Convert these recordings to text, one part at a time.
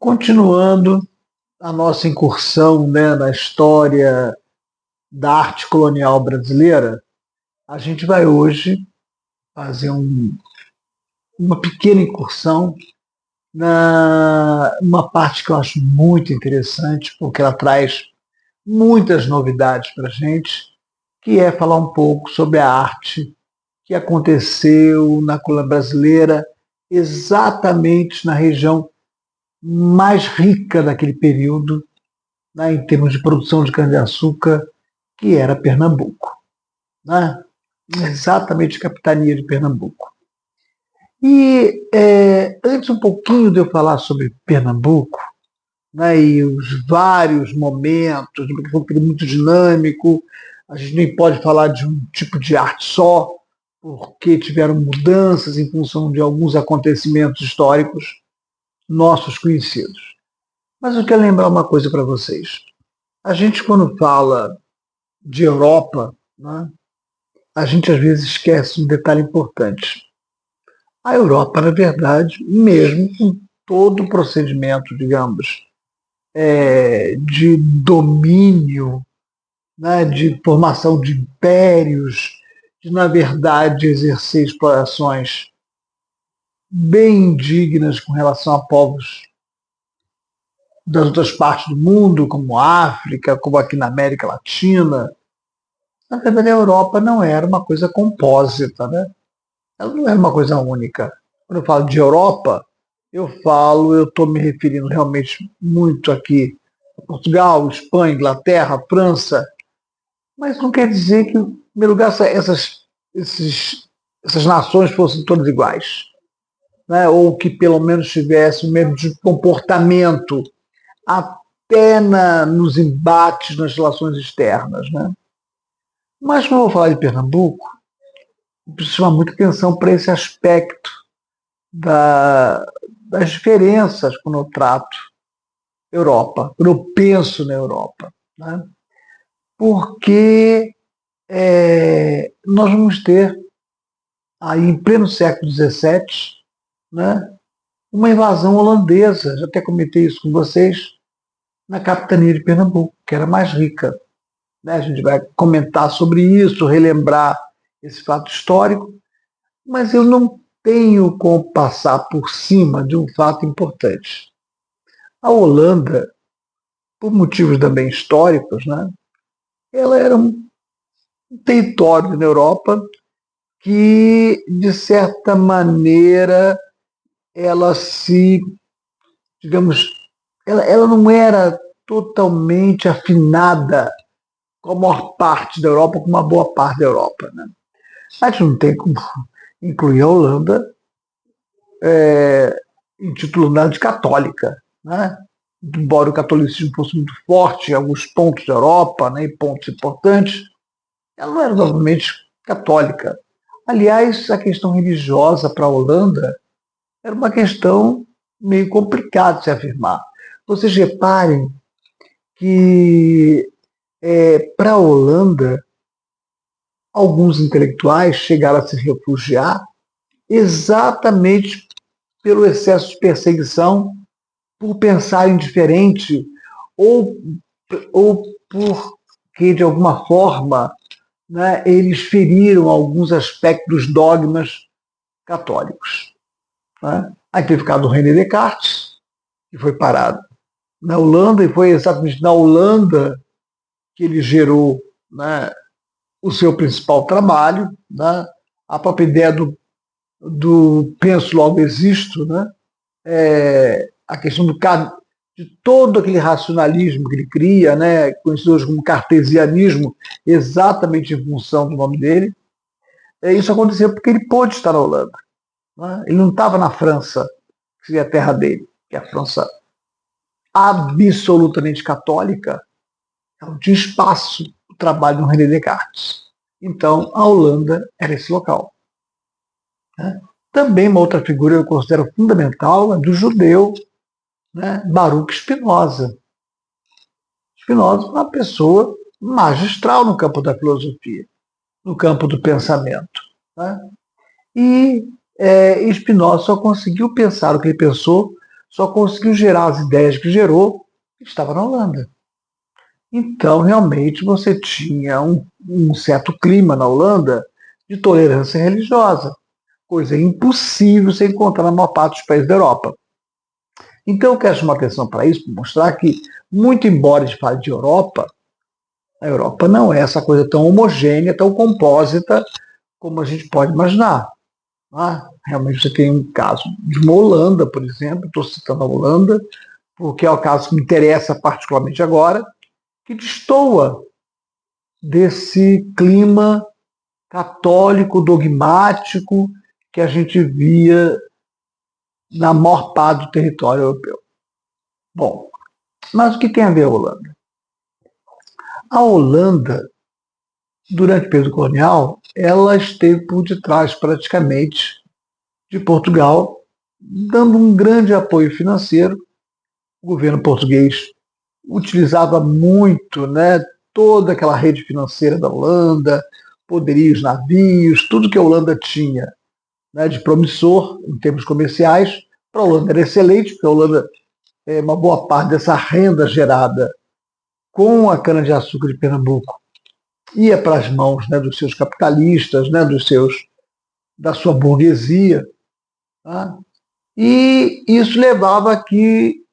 Continuando a nossa incursão, né, na história da arte colonial brasileira, a gente vai hoje fazer uma pequena incursão na uma parte que eu acho muito interessante, porque ela traz muitas novidades para a gente, que é falar um pouco sobre a arte que aconteceu na colônia brasileira, exatamente na região mais rica daquele período, né, em termos de produção de cana-de-açúcar, que era Pernambuco, né? Exatamente a capitania de Pernambuco. E antes um pouquinho de eu falar sobre Pernambuco, né, e os vários momentos, porque foi um período muito dinâmico, a gente nem pode falar de um tipo de arte só, porque tiveram mudanças em função de alguns acontecimentos históricos nossos conhecidos. Mas eu quero lembrar uma coisa para vocês. A gente, quando fala de Europa, né, a gente às vezes esquece um detalhe importante. A Europa, na verdade, mesmo com todo o procedimento, digamos, de domínio, né, de formação de impérios, de, na verdade, exercer explorações bem indignas com relação a povos das outras partes do mundo, como a África, como aqui na América Latina. Na verdade, a Europa não era uma coisa compósita, né? Ela não era uma coisa única. Quando eu falo de Europa, eu estou me referindo realmente muito aqui a Portugal, Espanha, Inglaterra, França, mas não quer dizer que, em primeiro lugar, essas nações fossem todas iguais, né? Ou que pelo menos tivessem o mesmo tipo de comportamento, até nos embates nas relações externas, né? Mas quando eu vou falar de Pernambuco, eu preciso chamar muita atenção para esse aspecto das diferenças quando eu trato Europa, quando eu penso na Europa. Né? Porque nós vamos ter, aí em pleno século XVII, né, uma invasão holandesa, já até comentei isso com vocês, na capitania de Pernambuco, que era mais rica. Né? A gente vai comentar sobre isso, relembrar esse fato histórico, mas eu não tenho como passar por cima de um fato importante. A Holanda, por motivos também históricos, né, ela era um território na Europa que, de certa maneira, ela se, digamos, ela não era totalmente afinada com a maior parte da Europa, com uma boa parte da Europa. Né? A gente não tem como incluir a Holanda intitulada de católica. Né? Embora o catolicismo fosse muito forte em alguns pontos da Europa, né, em pontos importantes, ela não era novamente católica. Aliás, a questão religiosa para a Holanda era uma questão meio complicada de se afirmar. Vocês reparem que, para a Holanda, alguns intelectuais chegaram a se refugiar exatamente pelo excesso de perseguição, por pensarem diferente, ou, ou porque, de alguma forma, né, eles feriram alguns aspectos dos dogmas católicos. Né? Aí teve o caso do René Descartes, que foi parado na Holanda, e foi exatamente na Holanda que ele gerou, né, o seu principal trabalho, né, a própria ideia do penso logo existo, né, a questão de todo aquele racionalismo que ele cria, né, conhecido hoje como cartesianismo, exatamente em função do nome dele. Isso aconteceu porque ele pôde estar na Holanda. Né? Ele não estava na França, que seria a terra dele, que é a França absolutamente católica, não tinha espaço para o trabalho do René Descartes. Então, a Holanda era esse local. Né? Também uma outra figura que eu considero fundamental é do judeu, né, Baruch Spinoza. Spinoza é uma pessoa magistral no campo da filosofia, no campo do pensamento. Né? E Spinoza só conseguiu pensar o que ele pensou só conseguiu gerar as ideias que gerou que estava na Holanda. Então, realmente, você tinha um certo clima na Holanda de tolerância religiosa, coisa impossível você encontrar na maior parte dos países da Europa. Então, eu quero chamar atenção para isso, para mostrar que, muito embora a gente fale de Europa, a Europa não é essa coisa tão homogênea, tão compósita como a gente pode imaginar. Realmente você tem um caso de uma Holanda, por exemplo, estou citando a Holanda, porque é o caso que me interessa particularmente agora, que destoa desse clima católico, dogmático, que a gente via na maior parte do território europeu. Bom, mas o que tem a ver a Holanda? A Holanda, durante o período colonial, ela esteve por detrás praticamente de Portugal, dando um grande apoio financeiro. O governo português utilizava muito, né, toda aquela rede financeira da Holanda, poderios, navios, tudo que a Holanda tinha, né, de promissor em termos comerciais. Para a Holanda era excelente, porque a Holanda, uma boa parte dessa renda gerada com a cana-de-açúcar de Pernambuco ia para as mãos, né, dos seus capitalistas, né, da sua burguesia. Tá? E isso levava a que,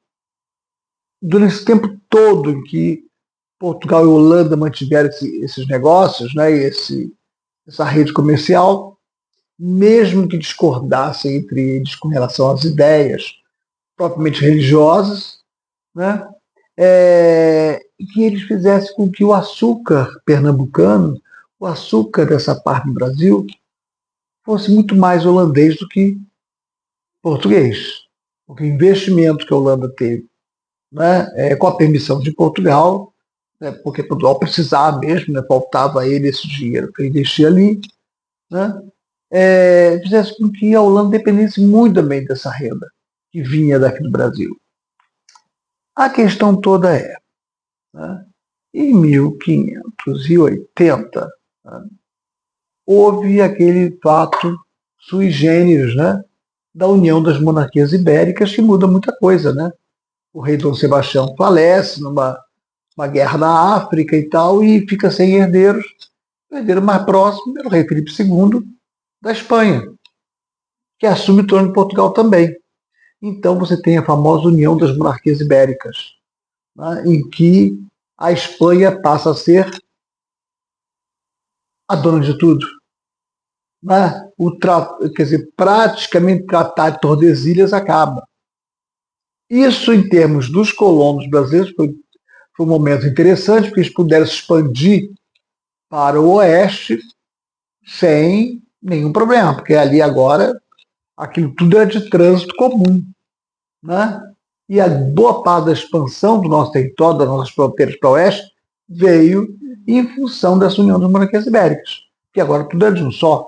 durante esse tempo todo em que Portugal e Holanda mantiveram esses negócios, né, essa rede comercial, mesmo que discordassem entre eles com relação às ideias propriamente religiosas, né, que eles fizessem com que o açúcar pernambucano, o açúcar dessa parte do Brasil, fosse muito mais holandês do que português. Porque o investimento que a Holanda teve, né, com a permissão de Portugal, né, porque Portugal precisava mesmo, né, faltava a ele esse dinheiro para investir ali, né, fizesse com que a Holanda dependesse muito também dessa renda que vinha daqui do Brasil. A questão toda é, né, em 1580, né, houve aquele fato sui generis, né, da união das monarquias ibéricas, que muda muita coisa. Né? O rei Dom Sebastião falece numa uma guerra na África e tal, e fica sem herdeiros. O herdeiro mais próximo era o rei Filipe II da Espanha, que assume o trono de Portugal também. Então você tem a famosa união das monarquias ibéricas, né, em que a Espanha passa a ser a dona de tudo. Né? Quer dizer, praticamente o Tratado de Tordesilhas acaba. Isso, em termos dos colonos brasileiros, foi um momento interessante, porque eles puderam se expandir para o oeste sem nenhum problema, porque ali agora aquilo tudo era de trânsito comum. Né? E a boa parte da expansão do nosso território, das nossas fronteiras para o oeste, veio em função dessa união das monarquias ibéricas, que agora tudo é de um só.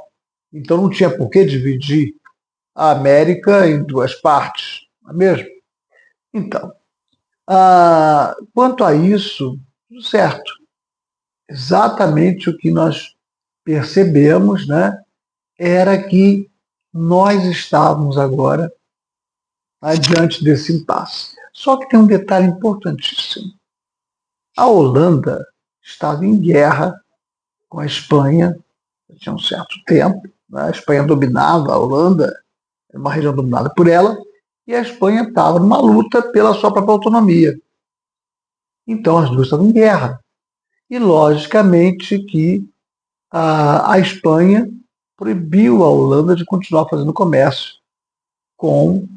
Então não tinha por que dividir a América em duas partes, não é mesmo? Então, quanto a isso, tudo certo. Exatamente o que nós percebemos, né, era que nós estávamos agora diante desse impasse. Só que tem um detalhe importantíssimo. A Holanda estava em guerra com a Espanha, já tinha um certo tempo. Né? A Espanha dominava a Holanda, era uma região dominada por ela, e a Espanha estava numa luta pela sua própria autonomia. Então as duas estavam em guerra. E logicamente que a Espanha proibiu a Holanda de continuar fazendo comércio com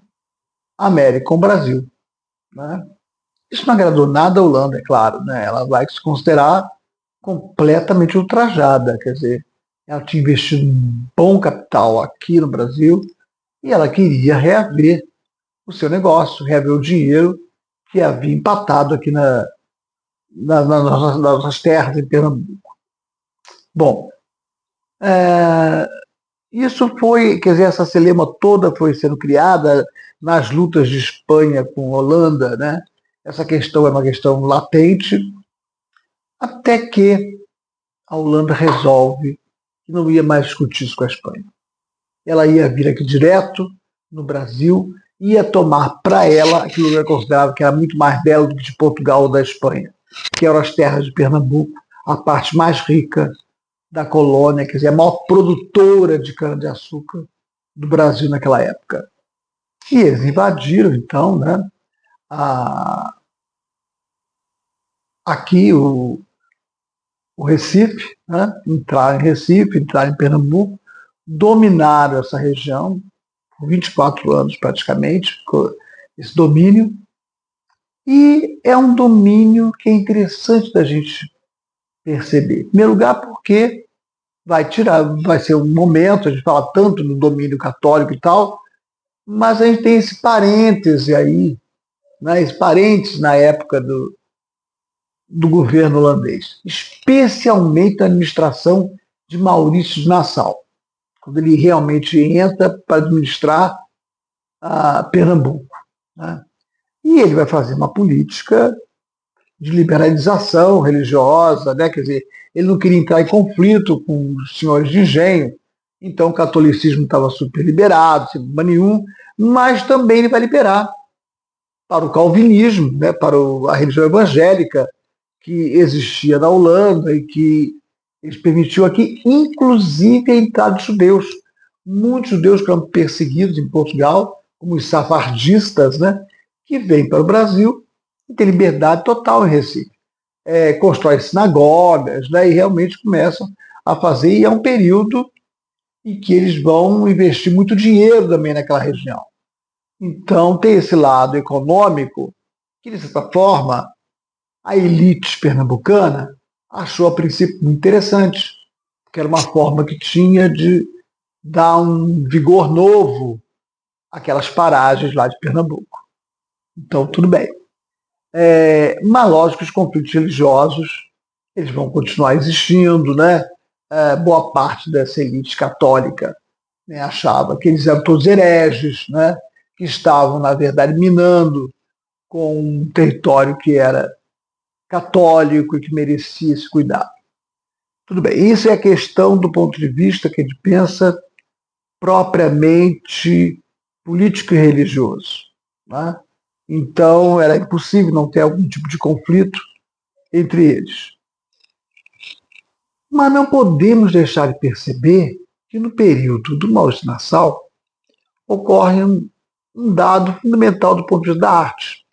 a América, com o Brasil. Né? Isso não agradou nada à Holanda, é claro. Né? Ela vai se considerar completamente ultrajada. Quer dizer, ela tinha investido um bom capital aqui no Brasil e ela queria reaver o seu negócio, reaver o dinheiro que havia empatado aqui nas nossas terras em Pernambuco. Bom, isso foi, quer dizer, essa celema toda foi sendo criada nas lutas de Espanha com Holanda, né? Essa questão é uma questão latente, até que a Holanda resolve que não ia mais discutir isso com a Espanha. Ela ia vir aqui direto no Brasil ia tomar para ela aquilo que ela considerava que era muito mais dela do que de Portugal ou da Espanha, que eram as terras de Pernambuco, a parte mais rica da colônia, quer dizer, a maior produtora de cana-de-açúcar do Brasil naquela época. E eles invadiram, então, né, a, aqui o Recife, né, entraram em Recife, entraram em Pernambuco, dominaram essa região por 24 anos praticamente, esse domínio, e é um domínio que é interessante da gente perceber. Em primeiro lugar, porque vai ser um momento, a gente fala tanto no domínio católico e tal, mas a gente tem esse parêntese aí, né, esse parêntese na época do governo holandês, especialmente a administração de Maurício de Nassau, quando ele realmente entra para administrar Pernambuco. Né? E ele vai fazer uma política de liberalização religiosa, né? Quer dizer, ele não queria entrar em conflito com os senhores de engenho, então o catolicismo estava super liberado, sem problema nenhum, mas também ele vai liberar para o calvinismo, né? Para a religião evangélica que existia na Holanda e que eles permitiu aqui, inclusive, a entrada de judeus. Muitos judeus que eram perseguidos em Portugal, como os safardistas, né? Que vêm para o Brasil e têm liberdade total em Recife. Constrói sinagogas, né, e realmente começam a fazer, e é um período em que eles vão investir muito dinheiro também naquela região. Então tem esse lado econômico que, de certa forma, a elite pernambucana achou a princípio muito interessante, porque era uma forma que tinha de dar um vigor novo àquelas paragens lá de Pernambuco. Então, tudo bem. Mas, lógico, os conflitos religiosos eles vão continuar existindo, né? Boa parte dessa elite católica, né, achava que eles eram todos hereges, né? Que estavam, na verdade, minando com um território que era católico e que merecia esse cuidado. Tudo bem, isso é a questão do ponto de vista que a gente pensa propriamente político e religioso. Né? Então, era impossível não ter algum tipo de conflito entre eles. Mas não podemos deixar de perceber que no período do Maurício Nassau ocorre um dado fundamental do ponto de vista da arte.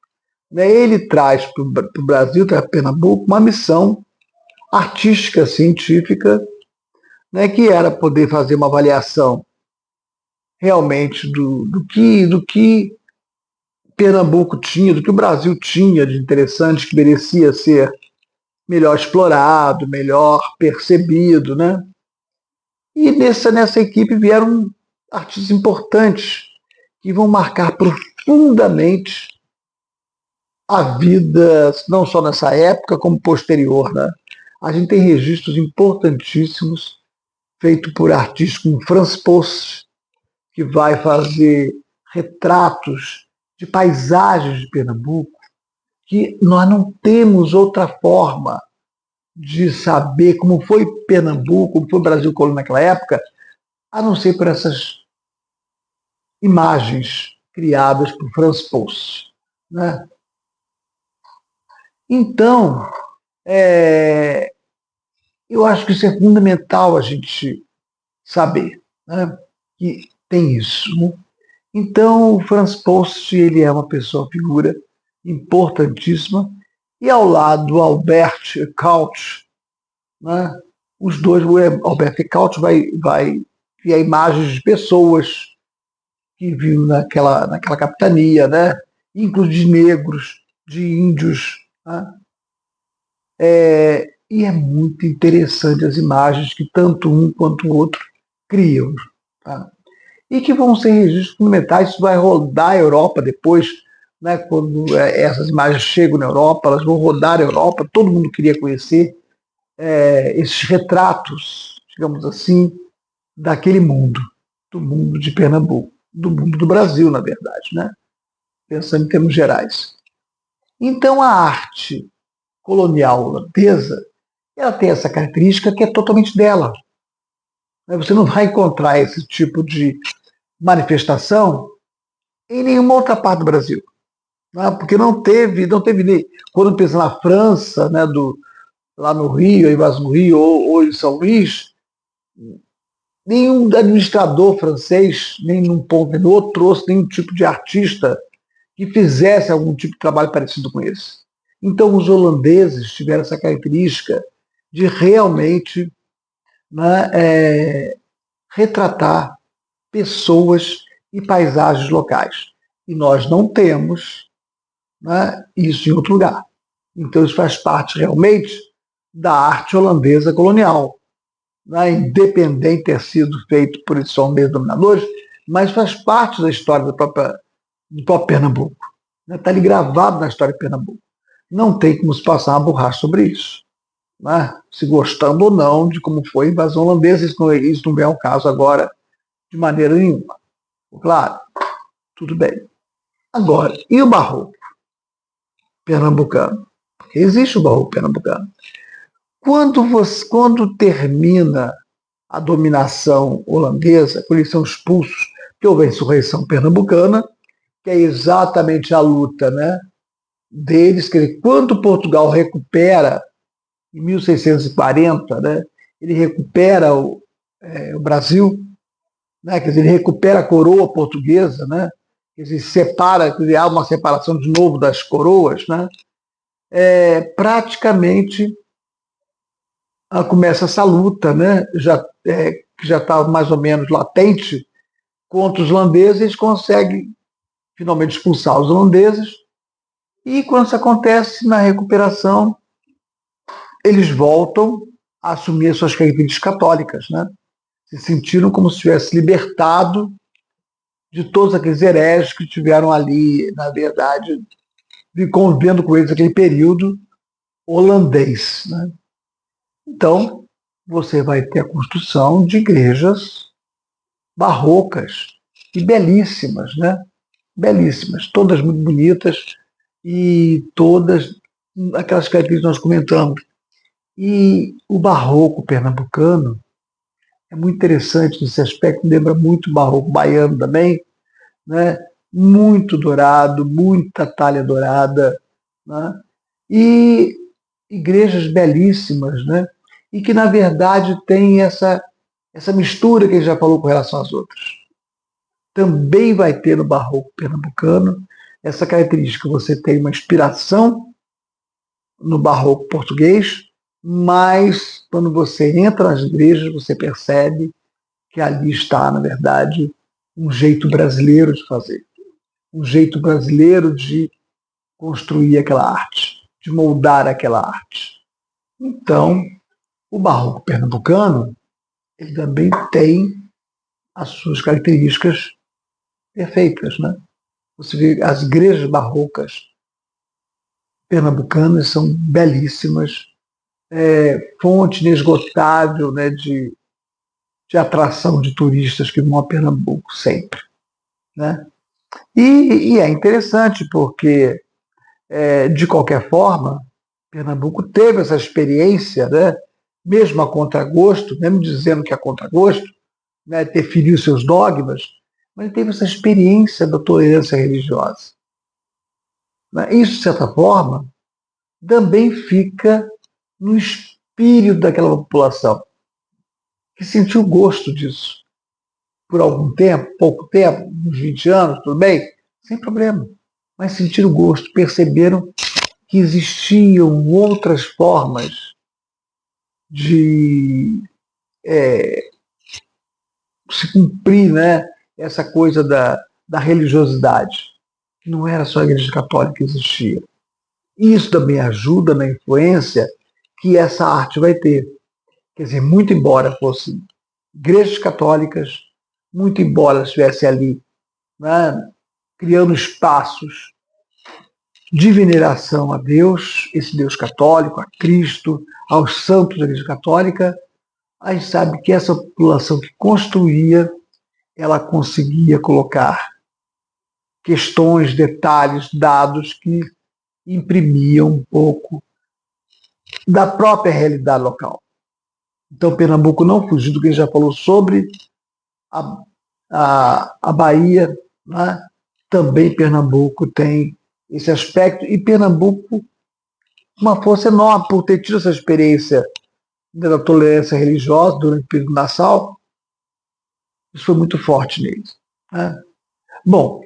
Ele traz para o Brasil, traz para Pernambuco, uma missão artística, científica, que era poder fazer uma avaliação realmente do que Pernambuco tinha, do que o Brasil tinha de interessante, que merecia ser melhor explorado, melhor percebido, né? E nessa equipe vieram artistas importantes que vão marcar profundamente a vida, não só nessa época, como posterior. Né? A gente tem registros importantíssimos feitos por artistas como Franz Post, que vai fazer retratos de paisagens de Pernambuco, que nós não temos outra forma de saber como foi Pernambuco, como foi o Brasil colônia naquela época, a não ser por essas imagens criadas por Franz Post. Né? Então, eu acho que isso é fundamental a gente saber, né? Que tem isso. Né? Então, o Franz Post ele é uma pessoa, figura importantíssima, e ao lado do Albert Couch, né? Os dois, o Albert Couch vai criar imagens de pessoas que viviam naquela capitania, né? Inclusive de negros, de índios. Né? E é muito interessante as imagens que tanto um quanto o outro criam. Tá? E que vão ser registros fundamentais, isso vai rodar a Europa depois, né? Quando essas imagens chegam na Europa, elas vão rodar a Europa, todo mundo queria conhecer esses retratos, digamos assim, daquele mundo, do mundo de Pernambuco, do mundo do Brasil, na verdade, né? Pensando em termos gerais. Então a arte colonial holandesa, ela tem essa característica que é totalmente dela. Você não vai encontrar esse tipo de manifestação em nenhuma outra parte do Brasil. Né? Porque não teve nem. Quando pensa na França, né, lá no Rio, aí mais no Rio, ou em São Luís, nenhum administrador francês, nem num ponto nem no outro, trouxe nenhum tipo de artista que fizesse algum tipo de trabalho parecido com esse. Então, os holandeses tiveram essa característica de realmente, né, retratar pessoas e paisagens locais. E nós não temos, né, isso em outro lugar. Então, isso faz parte realmente da arte holandesa colonial, né, independente de ter sido feito por esses holandeses dominadores, mas faz parte da história do próprio Pernambuco. Está ali gravado na história de Pernambuco. Não tem como se passar uma borracha sobre isso. Né? Se gostando ou não de como foi a invasão holandesa, isso não é o caso agora de maneira nenhuma. Claro, tudo bem. Agora, e o barroco pernambucano? Porque existe o barroco pernambucano. Quando termina a dominação holandesa, quando eles são expulsos, que houve a insurreição pernambucana, que é exatamente a luta, né, deles, que quando Portugal recupera, em 1640, né, ele recupera o Brasil, né, quer dizer, ele recupera a coroa portuguesa, né, quer dizer, separa, quer dizer, há uma separação de novo das coroas, né, praticamente começa essa luta, né, que já estava mais ou menos latente contra os holandeses, eles conseguem finalmente expulsar os holandeses, e quando isso acontece na recuperação, eles voltam a assumir as suas características católicas, né? Se sentiram como se tivesse libertado de todos aqueles hereges que tiveram ali, na verdade, convivendo com eles naquele período holandês, né? Então, você vai ter a construção de igrejas barrocas e belíssimas, né? Belíssimas, todas muito bonitas e todas aquelas características que nós comentamos. E o barroco pernambucano é muito interessante nesse aspecto, lembra muito o barroco baiano também, né? Muito dourado, muita talha dourada, né? E igrejas belíssimas, né? E que, na verdade, tem essa mistura que a gente já falou com relação às outras. Também vai ter no barroco pernambucano essa característica, você tem uma inspiração no barroco português, mas quando você entra nas igrejas, você percebe que ali está, na verdade, um jeito brasileiro de fazer, um jeito brasileiro de construir aquela arte, de moldar aquela arte. Então, o barroco pernambucano, ele também tem as suas características perfeitas, né? Você vê as igrejas barrocas pernambucanas são belíssimas, fonte inesgotável, né, de atração de turistas que vão a Pernambuco sempre, né? E é interessante porque, de qualquer forma, Pernambuco teve essa experiência, né, mesmo a contragosto, mesmo dizendo que a contragosto, né, definiu seus dogmas, mas teve essa experiência da tolerância religiosa. Né? Isso, de certa forma, também fica no espírito daquela população, que sentiu gosto disso. Por algum tempo, pouco tempo, uns 20 anos, tudo bem, sem problema. Mas sentiram gosto, perceberam que existiam outras formas de se cumprir, né, essa coisa da religiosidade. Não era só a Igreja Católica que existia. Isso também ajuda na influência que essa arte vai ter. Quer dizer, muito embora fossem igrejas católicas, muito embora estivesse ali, né, criando espaços de veneração a Deus, esse Deus católico, a Cristo, aos santos da Igreja Católica, a gente sabe que essa população que construía, ela conseguia colocar questões, detalhes, dados que imprimiam um pouco da própria realidade local. Então, Pernambuco não fugiu do que a gente já falou sobre a Bahia, né? também Pernambuco tem esse aspecto, e Pernambuco, uma força enorme por ter tido essa experiência da tolerância religiosa durante o período Nassau, isso foi muito forte neles. Né? Bom,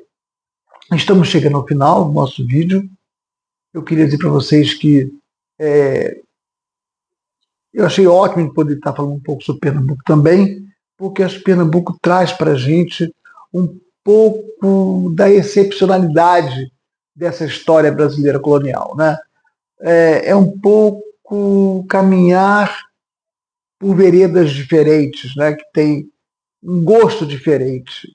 estamos chegando ao final do nosso vídeo. Eu queria dizer para vocês que eu achei ótimo poder estar falando um pouco sobre Pernambuco também, porque acho que Pernambuco traz para a gente um pouco da excepcionalidade dessa história brasileira colonial. Né? É um pouco caminhar por veredas diferentes, né? Que tem um gosto diferente,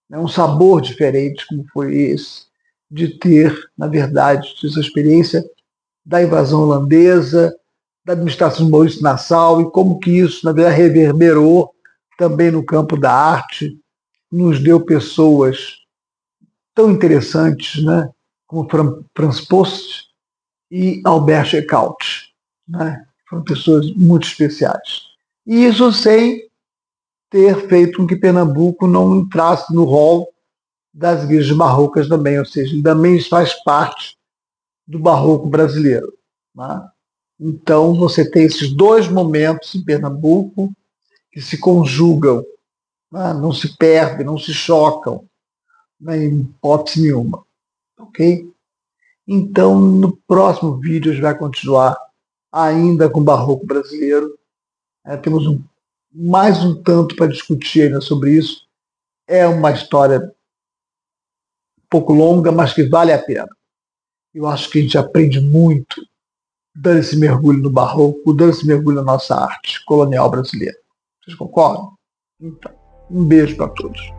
né? Um sabor diferente, como foi esse, de ter, na verdade, essa experiência da invasão holandesa, da administração de Maurício Nassau, e como que isso, na verdade, reverberou também no campo da arte, nos deu pessoas tão interessantes, né, como Franz Post e Albert Ecaute. Né? Foram pessoas muito especiais. E isso sem ter feito com que Pernambuco não entrasse no rol das igrejas barrocas também, ou seja, também faz parte do barroco brasileiro. Né? Então você tem esses dois momentos em Pernambuco que se conjugam, né? Não se perdem, não se chocam, né? Em hipótese nenhuma. Ok? Então, no próximo vídeo a gente vai continuar ainda com o barroco brasileiro. Temos mais um tanto para discutir ainda sobre isso. É uma história um pouco longa, mas que vale a pena. Eu acho que a gente aprende muito dando esse mergulho no barroco, dando esse mergulho na nossa arte colonial brasileira. Vocês concordam? Então, um beijo para todos.